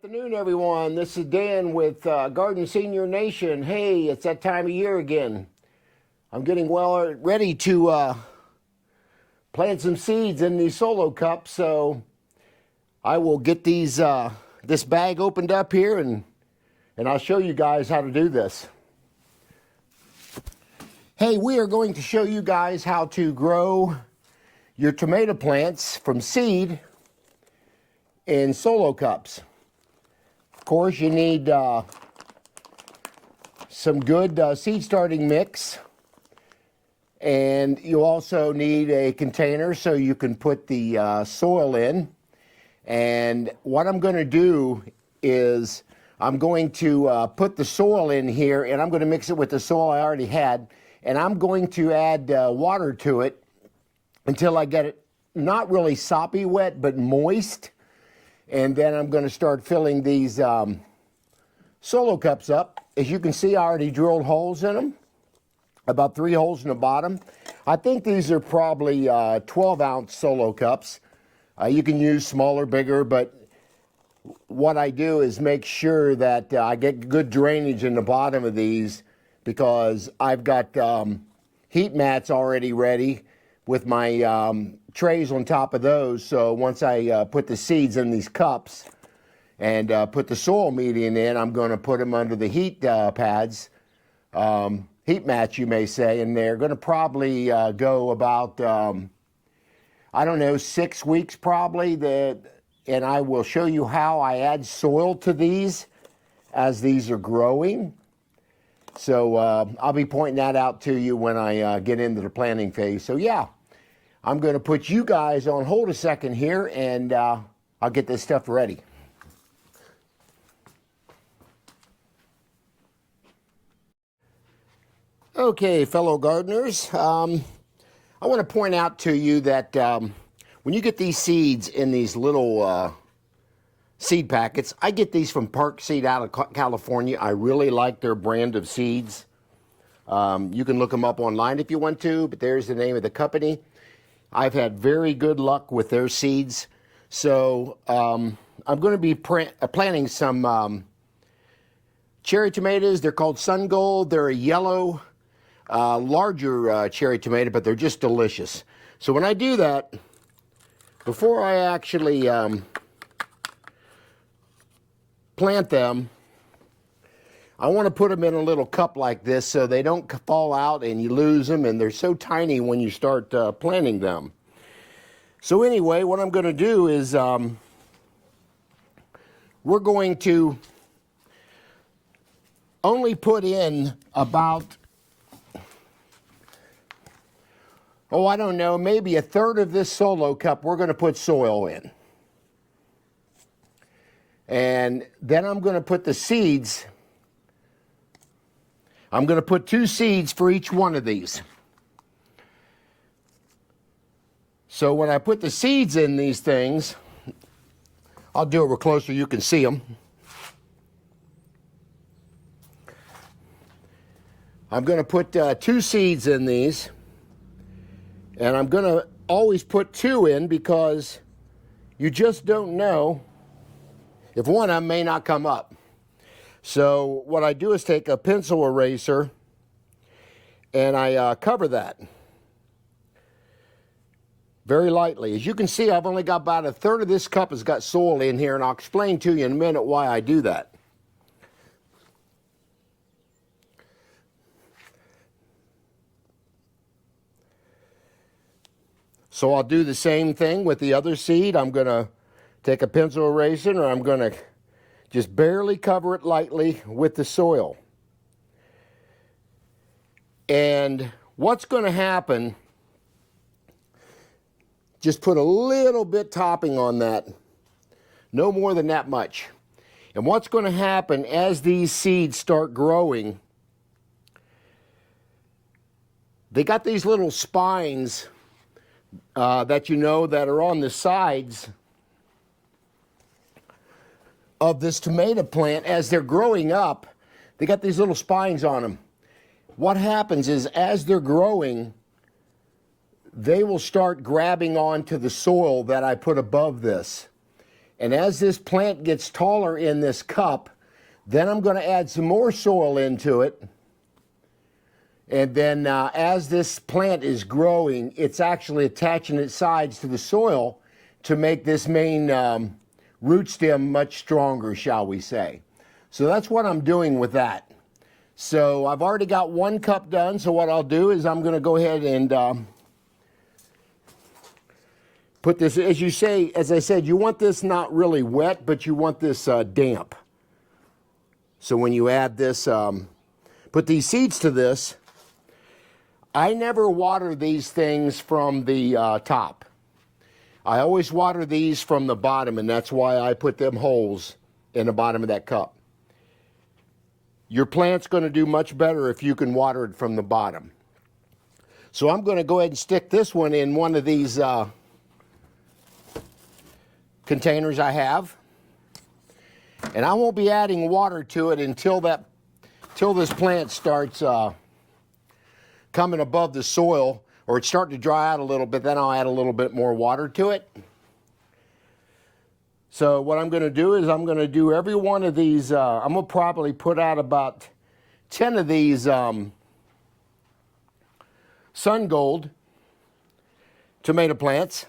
Afternoon, everyone. This is Dan with Garden Senior Nation. Hey, it's that time of year again. I'm getting well ready to plant some seeds in these solo cups, so I will get these this bag opened up here and I'll show you guys how to do this. Hey, we are going to show you guys how to grow your tomato plants from seed in solo cups. Of course, you need some good seed starting mix, and you also need a container so you can put the soil in. And what I'm going to do is I'm going to put the soil in here, and I'm going to mix it with the soil I already had, and I'm going to add water to it until I get it not really soppy wet but moist. And then I'm going to start filling these solo cups up. As you can see, I already drilled holes in them, about 3 holes in the bottom. I think these are probably 12-ounce solo cups. You can use smaller, bigger, but what I do is make sure that I get good drainage in the bottom of these, because I've got heat mats already ready with my trays on top of those. So once I put the seeds in these cups and put the soil medium in, I'm going to put them under the heat pads, heat mats you may say, and they're going to probably go about, I don't know, 6 weeks probably. And I will show you how I add soil to these as these are growing. So I'll be pointing that out to you when I get into the planting phase. So yeah, I'm going to put you guys on hold a second here, and I'll get this stuff ready. Okay, fellow gardeners, I want to point out to you that when you get these seeds in these little seed packets, I get these from Park Seed out of California. I really like their brand of seeds. You can look them up online if you want to, but there's the name of the company. I've had very good luck with their seeds. So I'm going to be planting some cherry tomatoes. They're called Sun Gold. They're a yellow, larger cherry tomato, but they're just delicious. So when I do that, before I actually plant them, I want to put them in a little cup like this so they don't fall out and you lose them, and they're so tiny when you start planting them. So anyway, what I'm going to do is we're going to only put in about, I don't know, maybe a third of this solo cup we're going to put soil in. And then I'm going to put the seeds. I'm going to put 2 seeds for each one of these. So when I put the seeds in these things, I'll do it real close so you can see them. I'm going to put 2 seeds in these. And I'm going to always put 2 in, because you just don't know if one of them may not come up. So what I do is take a pencil eraser and I cover that very lightly. As you can see, I've only got about a third of this cup has got soil in here, and I'll explain to you in a minute why I do that. So I'll do the same thing with the other seed. I'm going to take a pencil eraser, and I'm going to just barely cover it lightly with the soil. And what's going to happen, just put a little bit topping on that, no more than that much. And what's going to happen as these seeds start growing, they got these little spines that you know that are on the sides of this tomato plant. As they're growing up, they got these little spines on them. What happens is, as they're growing, they will start grabbing onto the soil that I put above this. And as this plant gets taller in this cup, then I'm going to add some more soil into it. And then as this plant is growing, it's actually attaching its sides to the soil to make this main root stem much stronger, shall we say. So that's what I'm doing with that. So I've already got 1 cup done, so what I'll do is I'm going to go ahead and put this, as I said, you want this not really wet, but you want this damp. So when you add this, put these seeds to this, I never water these things from the top. I always water these from the bottom, and that's why I put them holes in the bottom of that cup. Your plant's going to do much better if you can water it from the bottom. So I'm going to go ahead and stick this one in one of these containers I have. And I won't be adding water to it until this plant starts coming above the soil, or it's starting to dry out a little bit. Then I'll add a little bit more water to it. So what I'm going to do is I'm going to do every one of these. I'm going to probably put out about 10 of these Sun Gold tomato plants.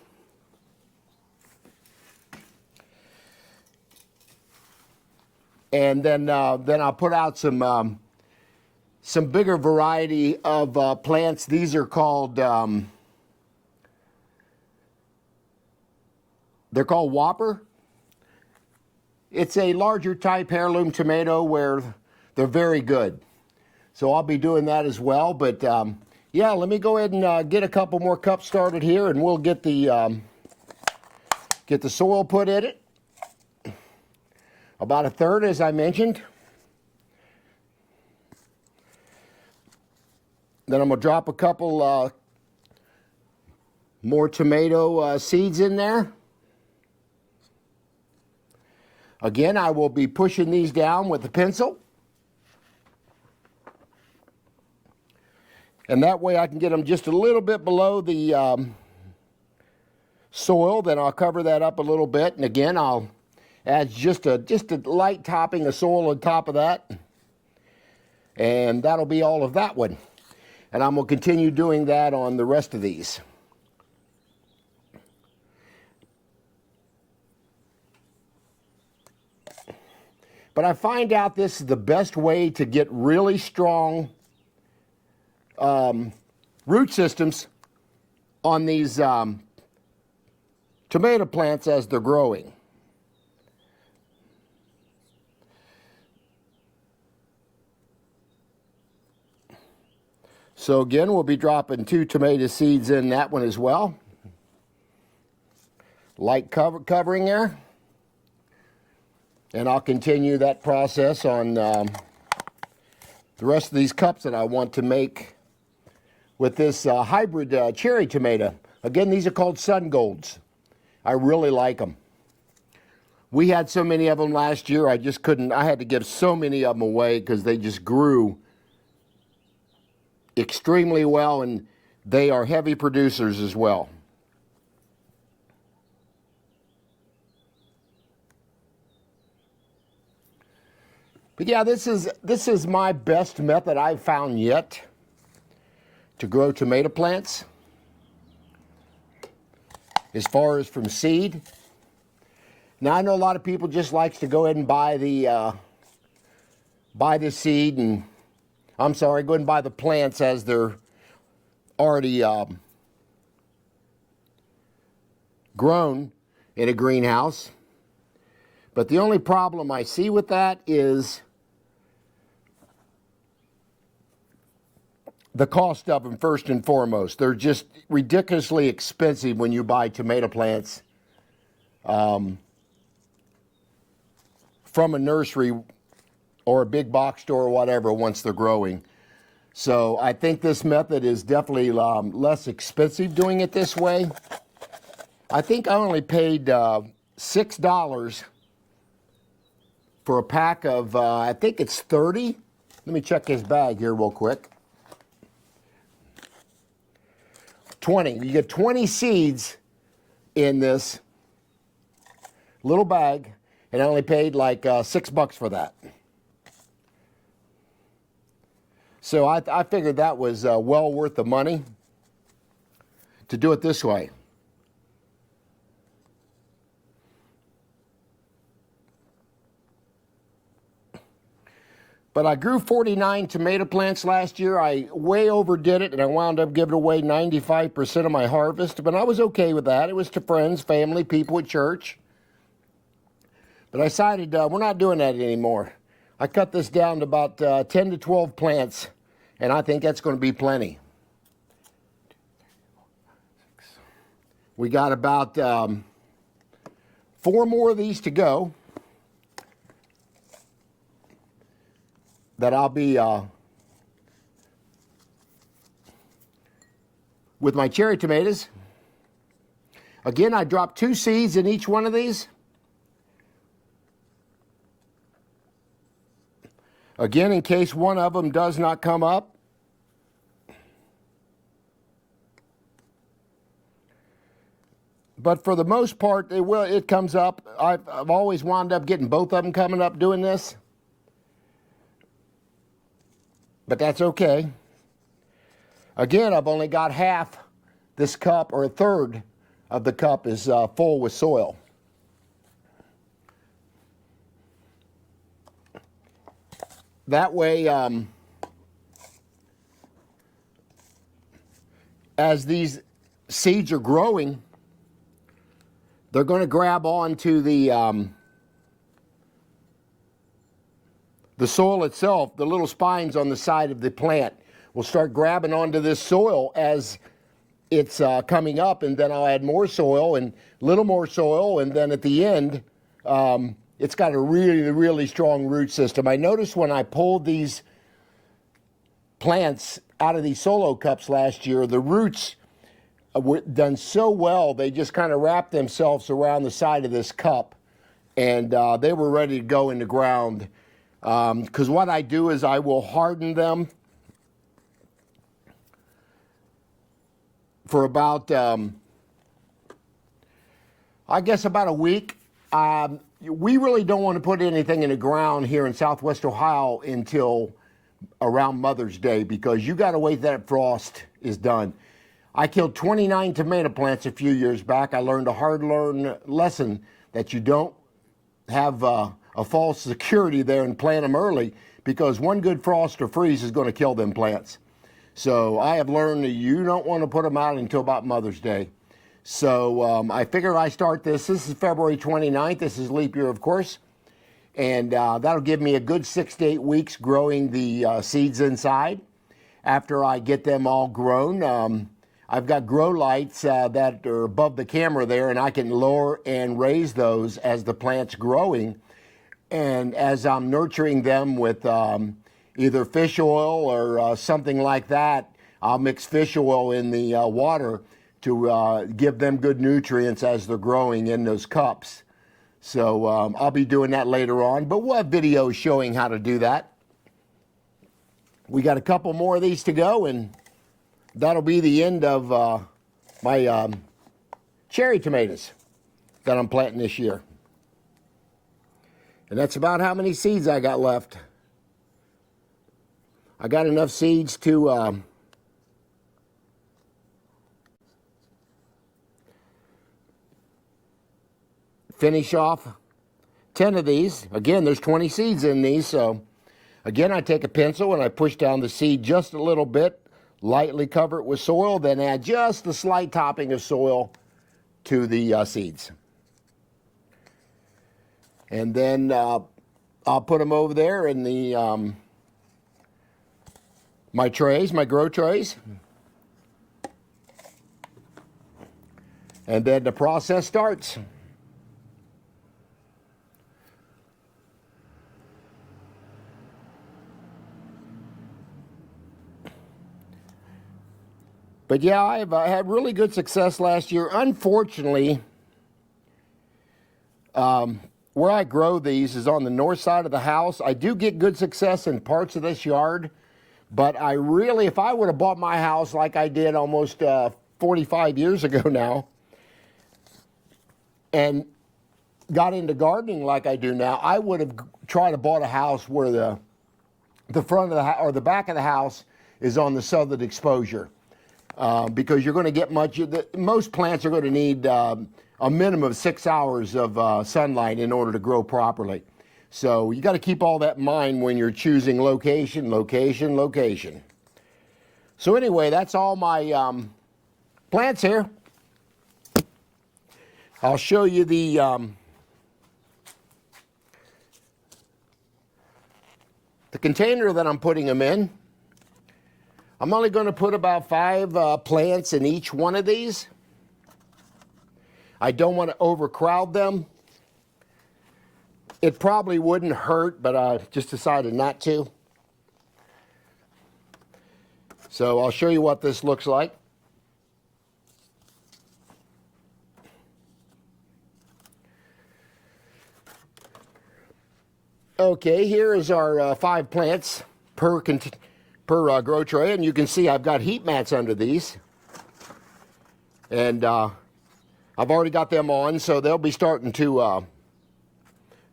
And then I'll put out some bigger variety of plants. These are called they're called Whopper. It's a larger type heirloom tomato where they're very good. So I'll be doing that as well. But yeah, let me go ahead and get a couple more cups started here, and we'll get the soil put in it. About 1/3, as I mentioned. Then I'm going to drop a couple more tomato seeds in there. Again, I will be pushing these down with the pencil. And that way I can get them just a little bit below the soil. Then I'll cover that up a little bit. And again, I'll add just a light topping of soil on top of that. And that'll be all of that one. And I'm going to continue doing that on the rest of these. But I find out this is the best way to get really strong root systems on these tomato plants as they're growing. So again, we'll be dropping 2 tomato seeds in that one as well. Light covering there. And I'll continue that process on the rest of these cups that I want to make with this hybrid cherry tomato. Again, these are called Sun Golds. I really like them. We had so many of them last year, I just couldn't, I had to give so many of them away because they just grew extremely well, and they are heavy producers as well. But yeah, this is my best method I've found yet to grow tomato plants. As far as from seed. Now I know a lot of people just likes to go ahead and buy the seed, and I'm sorry, go ahead and buy the plants as they're already grown in a greenhouse. But the only problem I see with that is the cost of them, first and foremost. They're just ridiculously expensive when you buy tomato plants from a nursery or a big box store or whatever once they're growing. So I think this method is definitely less expensive doing it this way. I think I only paid $6 for a pack of, I think it's 30. Let me check his bag here real quick. 20. You get 20 seeds in this little bag, and I only paid like $6 for that. So I figured that was well worth the money to do it this way. But I grew 49 tomato plants last year. I way overdid it, and I wound up giving away 95% of my harvest. But I was okay with that. It was to friends, family, people at church. But I decided we're not doing that anymore. I cut this down to about 10 to 12 plants, and I think that's going to be plenty. We got about 4 more of these to go that I'll be with my cherry tomatoes. Again, I dropped 2 seeds in each one of these. Again, in case one of them does not come up. But for the most part, it comes up. I've always wound up getting both of them coming up doing this. But that's okay. Again, I've only got half this cup, or a third of the cup is full with soil. That way, as these seeds are growing, they're going to grab onto the soil itself. The little spines on the side of the plant will start grabbing onto this soil as it's coming up, and then I'll add more soil and a little more soil, and then at the end, it's got a really, really strong root system. I noticed when I pulled these plants out of these solo cups last year, the roots were done so well, they just kind of wrapped themselves around the side of this cup, and they were ready to go in the ground. Because what I do is I will harden them for about, I guess about a week. We really don't want to put anything in the ground here in Southwest Ohio until around Mother's Day, because you got to wait that frost is done. I killed 29 tomato plants a few years back. I learned a hard-learned lesson that you don't have a false security there and plant them early, because one good frost or freeze is going to kill them plants. So I have learned that you don't want to put them out until about Mother's Day. So I figured I start this. This is February 29th. This is leap year, of course. And that'll give me a good 6 to 8 weeks growing the seeds inside. After I get them all grown, I've got grow lights that are above the camera there, and I can lower and raise those as the plant's growing. And as I'm nurturing them with either fish oil or something like that, I'll mix fish oil in the water to give them good nutrients as they're growing in those cups. So I'll be doing that later on, but we'll have videos showing how to do that. We got a couple more of these to go, and that'll be the end of my cherry tomatoes that I'm planting this year. And that's about how many seeds I got left. I got enough seeds to finish off 10 of these. Again, there's 20 seeds in these, so again, I take a pencil and I push down the seed just a little bit, lightly cover it with soil, then add just a slight topping of soil to the seeds. And then I'll put them over there in the my trays, my grow trays. And then the process starts. But yeah, I've had really good success last year. Unfortunately, where I grow these is on the north side of the house. I do get good success in parts of this yard, but I really, if I would have bought my house like I did almost 45 years ago now, and got into gardening like I do now, I would have tried to bought a house where the front of the house or the back of the house is on the southern exposure, because you're going to get most plants are going to need a minimum of 6 hours of sunlight in order to grow properly. So you got to keep all that in mind when you're choosing location. So anyway, that's all my plants here. I'll show you the container that I'm putting them in. I'm only going to put about 5 plants in each one of these. I don't want to overcrowd them. It probably wouldn't hurt, but I just decided not to. So I'll show you what this looks like. Okay, here is our 5 plants per grow tray, and you can see I've got heat mats under these. And I've already got them on, so they'll be starting to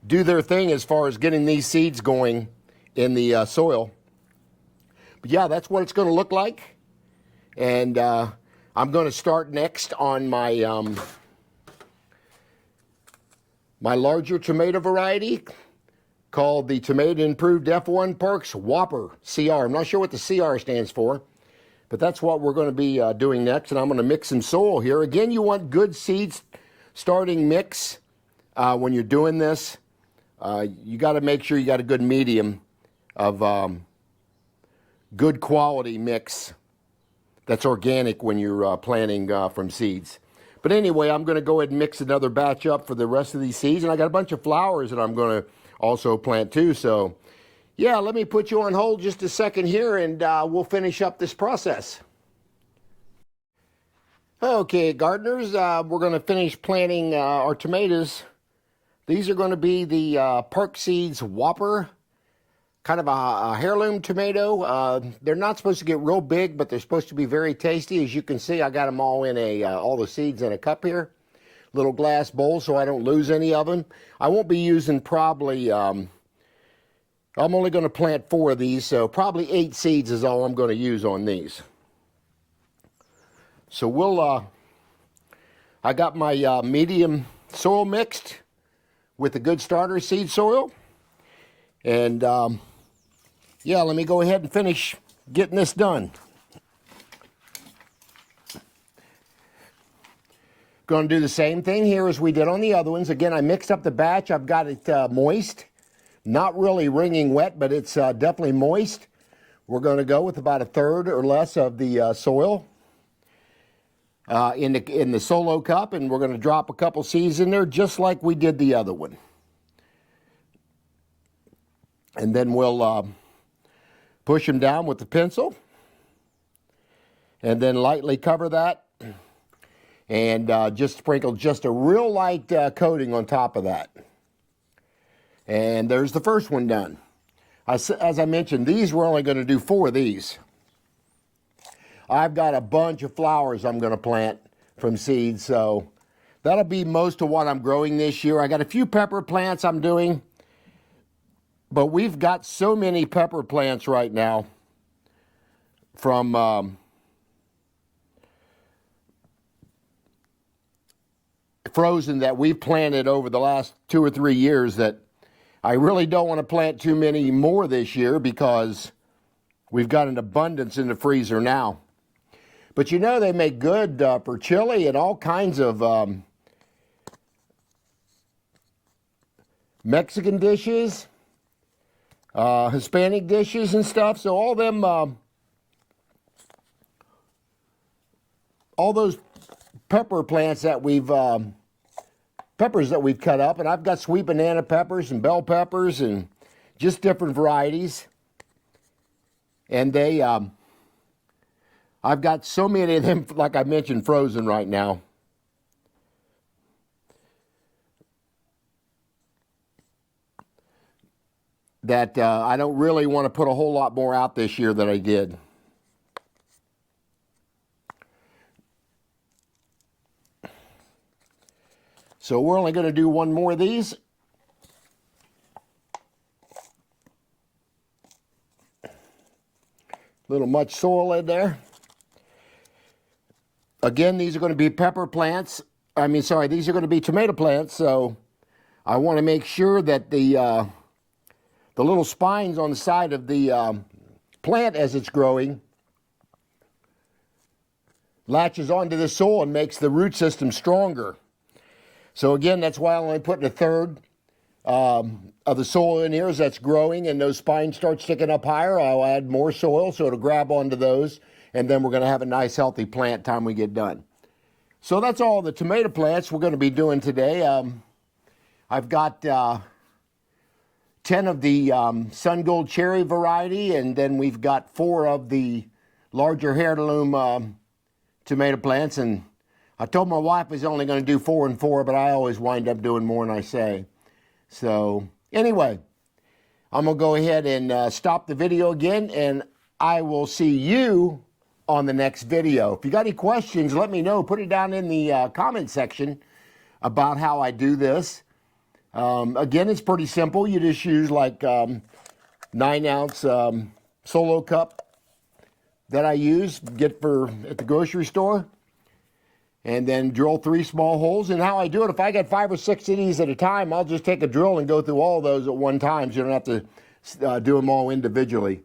do their thing as far as getting these seeds going in the soil. But yeah, that's what it's going to look like. And I'm going to start next on my my larger tomato variety called the Tomato Improved F1 Perks Whopper CR. I'm not sure what the CR stands for, but that's what we're going to be doing next. And I'm going to mix some soil here. Again, you want good seeds starting mix when you're doing this. You got to make sure you got a good medium of good quality mix that's organic when you're planting from seeds. But anyway, I'm going to go ahead and mix another batch up for the rest of these seeds. And I got a bunch of flowers that I'm going to also plant too. So yeah, let me put you on hold just a second here, and we'll finish up this process. Okay, gardeners, we're going to finish planting our tomatoes. These are going to be the Perk Seeds Whopper, kind of a heirloom tomato. They're not supposed to get real big, but they're supposed to be very tasty. As you can see, I got them all in all the seeds in a cup here. Little glass bowl so I don't lose any of them. I won't be using probably, I'm only going to plant 4 of these, so probably 8 seeds is all I'm going to use on these. So we'll, I got my medium soil mixed with the good starter seed soil. And yeah, let me go ahead and finish getting this done. Going to do the same thing here as we did on the other ones. Again, I mixed up the batch. I've got it moist. Not really wringing wet, but it's definitely moist. We're going to go with about 1/3 or less of the soil in the solo cup, and we're going to drop a couple seeds in there just like we did the other one. And then we'll push them down with the pencil and then lightly cover that. And just sprinkle just a real light coating on top of that. And there's the first one done. As I mentioned, these we're only going to do 4 of these. I've got a bunch of flowers I'm going to plant from seeds, so that'll be most of what I'm growing this year. I got a few pepper plants I'm doing, but we've got so many pepper plants right now from frozen that we've planted over the last 2 or 3 years that I really don't want to plant too many more this year because we've got an abundance in the freezer now. But you know, they make good for chili and all kinds of Mexican dishes, Hispanic dishes and stuff. So all them, all those pepper plants that we've peppers that we've cut up, and I've got sweet banana peppers and bell peppers and just different varieties. And they, I've got so many of them, like I mentioned, frozen right now. That I don't really want to put a whole lot more out this year than I did. So we're only going to do one more of these. Little much soil in there. Again, these are going to be pepper plants. These are going to be tomato plants. So I want to make sure that the little spines on the side of the plant as it's growing latches onto the soil and makes the root system stronger. So again, that's why I'm only putting a third of the soil in here as that's growing and those spines start sticking up higher. I'll add more soil so it'll grab onto those, and then we're going to have a nice healthy plant time we get done. So that's all the tomato plants we're going to be doing today. I've got 10 of the Sun Gold Cherry variety, and then we've got 4 of the larger heirloom tomato plants. And I told my wife I was only going to do 4 and 4, but I always wind up doing more than I say. So anyway, I'm going to go ahead and stop the video again, and I will see you on the next video. If you got any questions, let me know. Put it down in the comment section about how I do this. Again, it's pretty simple. You just use like 9-ounce Solo cup that I use, at the grocery store, and then drill 3 small holes. And how I do it, if I got 5 or 6 of these at a time, I'll just take a drill and go through all those at one time, so you don't have to do them all individually.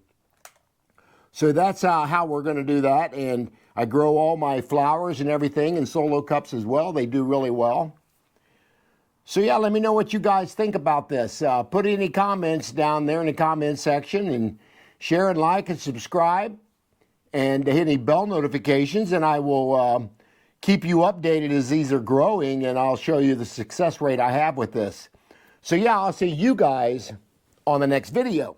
So that's how we're going to do that. And I grow all my flowers and everything in Solo cups as well. They do really well. So yeah, let me know what you guys think about this. Put any comments down there in the comment section, and share and like and subscribe, and hit any bell notifications, and I will keep you updated as these are growing, and I'll show you the success rate I have with this. So yeah, I'll see you guys on the next video.